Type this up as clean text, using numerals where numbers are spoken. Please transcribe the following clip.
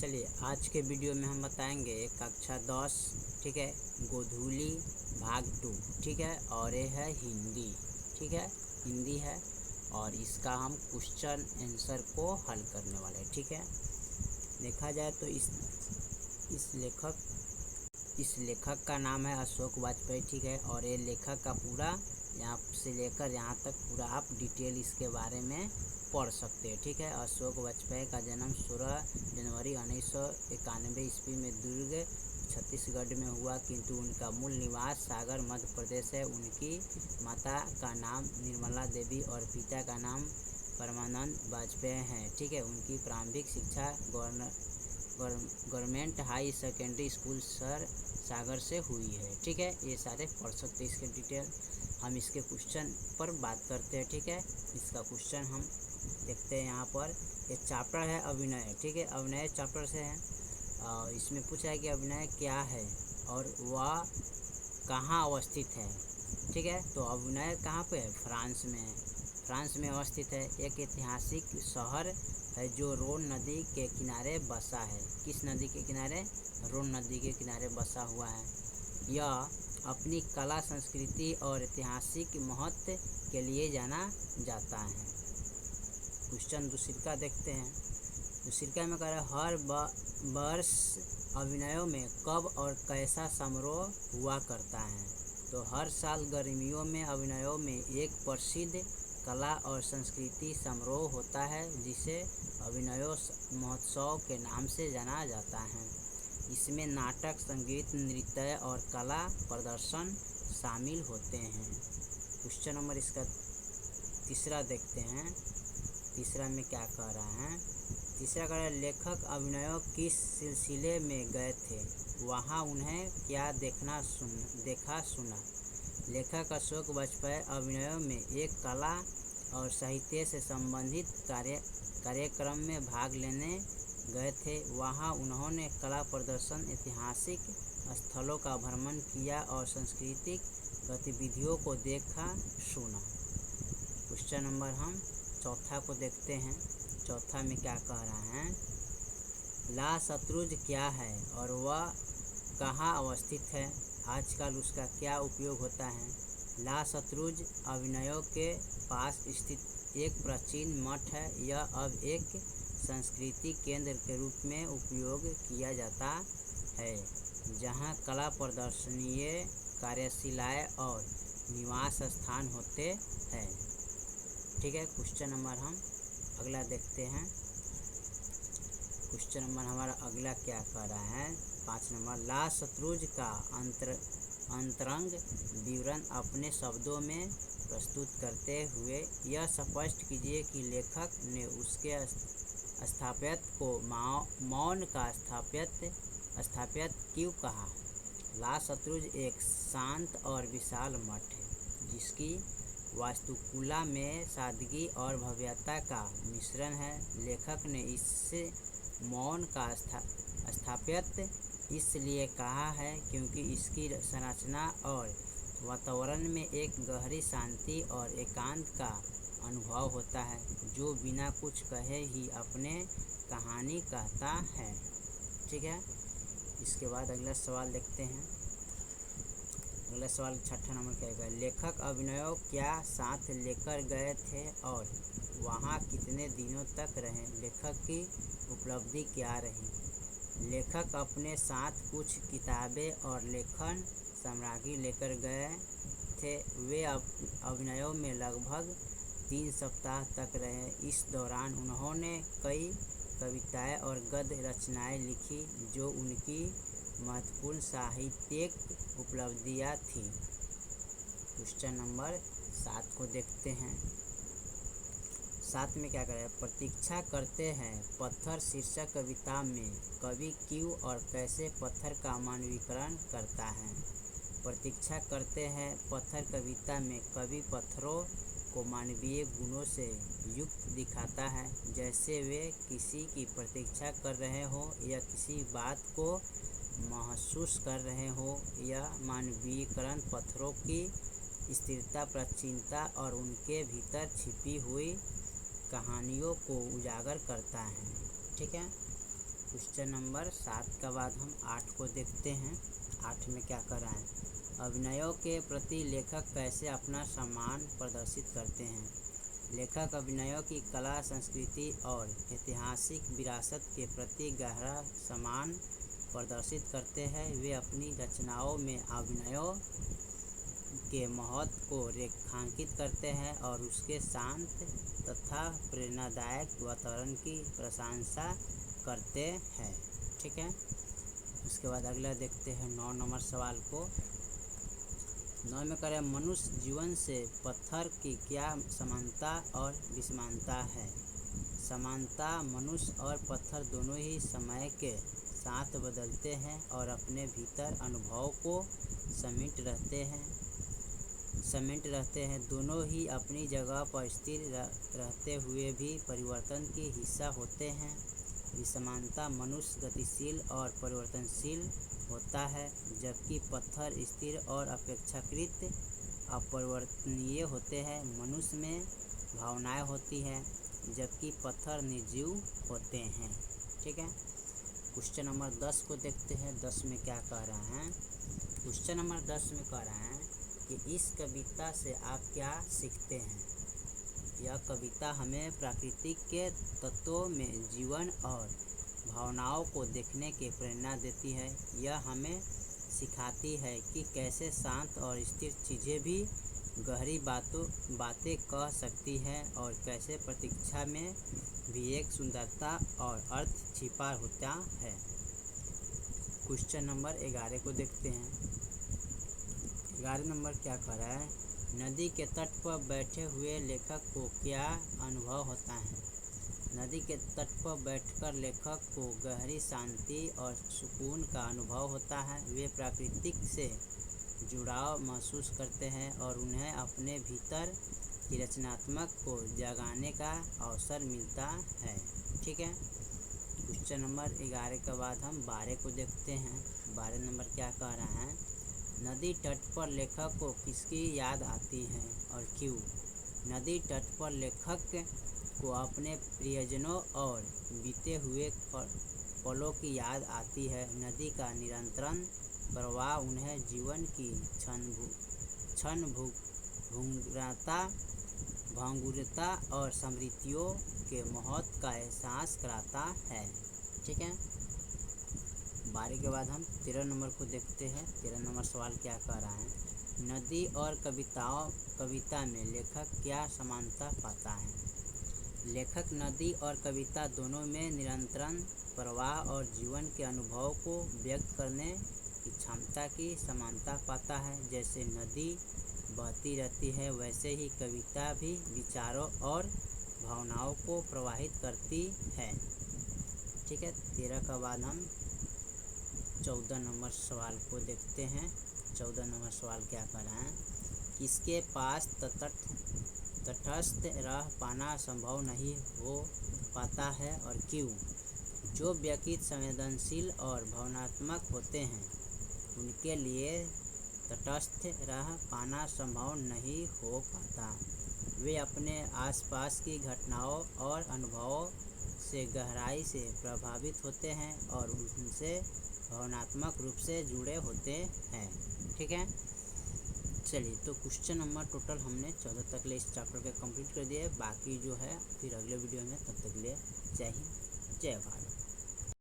चलिए आज के वीडियो में हम बताएंगे कक्षा 10 ठीक है, गोधूली भाग 2 ठीक है, और ये है हिंदी ठीक है, हिंदी है और इसका हम क्वेश्चन आंसर को हल करने वाले हैं ठीक है। देखा जाए तो इस लेखक का नाम है अशोक वाजपेयी ठीक है, और ये लेखक का पूरा यहाँ से लेकर यहाँ तक पूरा आप डिटेल इसके बारे में पढ़ सकते हैं ठीक है। अशोक वाजपेयी का जन्म 16 जनवरी 1991 ईस्वी में दुर्ग छत्तीसगढ़ में हुआ, किंतु उनका मूल निवास सागर मध्य प्रदेश है। उनकी माता का नाम निर्मला देवी और पिता का नाम परमानंद वाजपेयी है ठीक है। उनकी प्रारंभिक शिक्षा गवर्नमेंट हाई सेकेंडरी स्कूल सागर से हुई है ठीक है। ये सारे पढ़ सकते हैं इसके डिटेल। हम इसके क्वेश्चन पर बात करते हैं ठीक है। इसका क्वेश्चन हम देखते हैं यहाँ पर। ये चैप्टर है अभिनय ठीक है, अभिनय चैप्टर से है। इसमें पूछा है कि अभिनय क्या है और वह कहाँ अवस्थित है ठीक है। तो अभिनय कहाँ पे है? फ्रांस में है, फ्रांस में अवस्थित है। एक ऐतिहासिक शहर है जो रोन नदी के किनारे बसा है। किस नदी के किनारे? रोन नदी के किनारे बसा हुआ है। यह अपनी कला, संस्कृति और ऐतिहासिक महत्व के लिए जाना जाता है। क्वेश्चन दूसरा देखते हैं। दूसरा में कह रहा है हर वर्ष अभिनयों में कब और कैसा समारोह हुआ करता है? तो हर साल गर्मियों में अभिनयों में एक प्रसिद्ध कला और संस्कृति समारोह होता है जिसे अभिनयों महोत्सव के नाम से जाना जाता है। इसमें नाटक, संगीत, नृत्य और कला प्रदर्शन शामिल होते हैं। क्वेश्चन नंबर इसका तीसरा देखते हैं। तीसरा में क्या कह रहा है? तीसरा कह रहा है लेखक अभिनयों किस सिलसिले में गए थे, वहाँ उन्हें क्या देखा सुना? लेखक अशोक वाजपेयी अभिनयों में एक कला और साहित्य से संबंधित कार्यक्रम में भाग लेने गए थे। वहाँ उन्होंने कला प्रदर्शन, ऐतिहासिक स्थलों का भ्रमण किया और सांस्कृतिक गतिविधियों को देखा सुना। क्वेश्चन नंबर हम चौथा को देखते हैं। चौथा में क्या कह रहा है? ला शत्रुज क्या है और वह कहाँ अवस्थित है? आजकल उसका क्या उपयोग होता है? ला शत्रुज अभिनयों के पास स्थित एक प्राचीन मठ है। यह अब एक सांस्कृतिक केंद्र के रूप में उपयोग किया जाता है, जहाँ कला प्रदर्शनियाँ, कार्यशालाएँ और निवास स्थान होते हैं ठीक है। क्वेश्चन नंबर हम अगला देखते हैं। क्वेश्चन नंबर हमारा अगला क्या कह रहा है? 5 नंबर ला शत्रुज का अंतरंग विवरण अपने शब्दों में प्रस्तुत करते हुए यह स्पष्ट कीजिए कि लेखक ने उसके स्थापत्य को मौन का स्थापत्य क्यों कहा? ला शत्रुज एक शांत और विशाल मठ है जिसकी वास्तुकला में सादगी और भव्यता का मिश्रण है। लेखक ने इससे मौन का स्थापत्य इसलिए कहा है क्योंकि इसकी संरचना और वातावरण में एक गहरी शांति और एकांत का अनुभव होता है जो बिना कुछ कहे ही अपने कहानी कहता है ठीक है। इसके बाद अगला सवाल देखते हैं। अगला सवाल 6 नंबर क्या है? लेखक अभिनयों क्या साथ लेकर गए थे और वहाँ कितने दिनों तक रहे? लेखक की उपलब्धि क्या रही? लेखक अपने साथ कुछ किताबें और लेखन सामग्री लेकर गए थे। वे अभिनयों में लगभग 3 सप्ताह तक रहे। इस दौरान उन्होंने कई कविताएं और गद्य रचनाएं लिखी जो उनकी महत्वपूर्ण साहित्यिक उपलब्धियां थी। क्वेश्चन नंबर 7 को देखते हैं। 7 में क्या करें? प्रतीक्षा करते हैं पत्थर शीर्षक कविता में कवि क्यों और कैसे पत्थर का मानवीकरण करता है? प्रतीक्षा करते हैं पत्थर कविता में कवि पत्थरों को मानवीय गुणों से युक्त दिखाता है, जैसे वे किसी की प्रतीक्षा कर रहे हों या किसी बात को महसूस कर रहे हों। यह मानवीकरण पत्थरों की स्थिरता, प्राचीनता और उनके भीतर छिपी हुई कहानियों को उजागर करता है ठीक है। क्वेश्चन नंबर 7 का बाद हम 8 को देखते हैं। 8 में क्या कर रहा है, अभिनयों के प्रति लेखक कैसे अपना सम्मान प्रदर्शित करते हैं। लेखक अभिनयों की कला, संस्कृति और ऐतिहासिक विरासत के प्रति गहरा सम्मान प्रदर्शित करते हैं। वे अपनी रचनाओं में अभिनयों के महत्व को रेखांकित करते हैं और उसके शांत तथा प्रेरणादायक वातावरण की प्रशंसा करते हैं। ठीक है, उसके बाद अगला देखते हैं 9 नंबर सवाल को। 9 में करें, मनुष्य जीवन से पत्थर की क्या समानता और विषमता है। समानता, मनुष्य और पत्थर दोनों ही समय के साथ बदलते हैं और अपने भीतर अनुभव को समेट रहते हैं। दोनों ही अपनी जगह पर स्थिर रहते हुए भी परिवर्तन की हिस्सा होते हैं। विषमता, मनुष्य गतिशील और परिवर्तनशील होता है, जबकि पत्थर स्थिर और अपेक्षाकृत अपरिवर्तनीय होते हैं। मनुष्य में भावनाएं होती हैं, जबकि पत्थर निर्जीव होते हैं। ठीक है, क्वेश्चन नंबर 10 को देखते हैं। 10 में क्या कह रहा है। क्वेश्चन नंबर 10 में कह रहा है कि इस कविता से आप क्या सीखते हैं। यह कविता हमें प्रकृति के तत्वों में जीवन और भावनाओं को देखने की प्रेरणा देती है। यह हमें सिखाती है कि कैसे शांत और स्थिर चीज़ें भी गहरी बातें कह सकती हैं और कैसे प्रतीक्षा में भी एक सुंदरता और अर्थ छिपा होता है। क्वेश्चन नंबर 11 को देखते हैं। 11 नंबर क्या कह रहा है, नदी के तट पर बैठे हुए लेखक को क्या अनुभव होता है। नदी के तट पर बैठकर लेखक को गहरी शांति और सुकून का अनुभव होता है। वे प्रकृति से जुड़ाव महसूस करते हैं और उन्हें अपने भीतर की रचनात्मक को जगाने का अवसर मिलता है। ठीक है, क्वेश्चन नंबर 11 के बाद हम 12 को देखते हैं। 12 नंबर क्या कह रहा है, नदी तट पर लेखक को किसकी याद आती है और क्यों। नदी तट पर लेखक को अपने प्रियजनों और बीते हुए पलों की याद आती है। नदी का निरंतर प्रवाह उन्हें जीवन की भंगुरता और समृद्धियों के महत्व का एहसास कराता है। ठीक है, 12 के बाद हम 13 नंबर को देखते हैं। 13 नंबर सवाल क्या कह रहा है, नदी और कविता में लेखक क्या समानता पाता है। लेखक नदी और कविता दोनों में निरंतर प्रवाह और जीवन के अनुभव को व्यक्त करने की क्षमता की समानता पाता है। जैसे नदी बहती रहती है, वैसे ही कविता भी विचारों और भावनाओं को प्रवाहित करती है। ठीक है, 13 का बाद हम 14 नंबर सवाल को देखते हैं। 14 नंबर सवाल क्या कर रहा है, किसके पास तटस्थ रह पाना संभव नहीं हो पाता है और क्यों। जो व्यक्ति संवेदनशील और भावनात्मक होते हैं, उनके लिए तटस्थ रह पाना संभव नहीं हो पाता। वे अपने आसपास की घटनाओं और अनुभवों से गहराई से प्रभावित होते हैं और उनसे भावनात्मक रूप से जुड़े होते हैं। ठीक है, चलिए तो क्वेश्चन नंबर टोटल हमने 14 तक ले इस चैप्टर के कंप्लीट कर दिए। बाकी जो है फिर अगले वीडियो में, तब तक ले जय हिंद, जय भारत।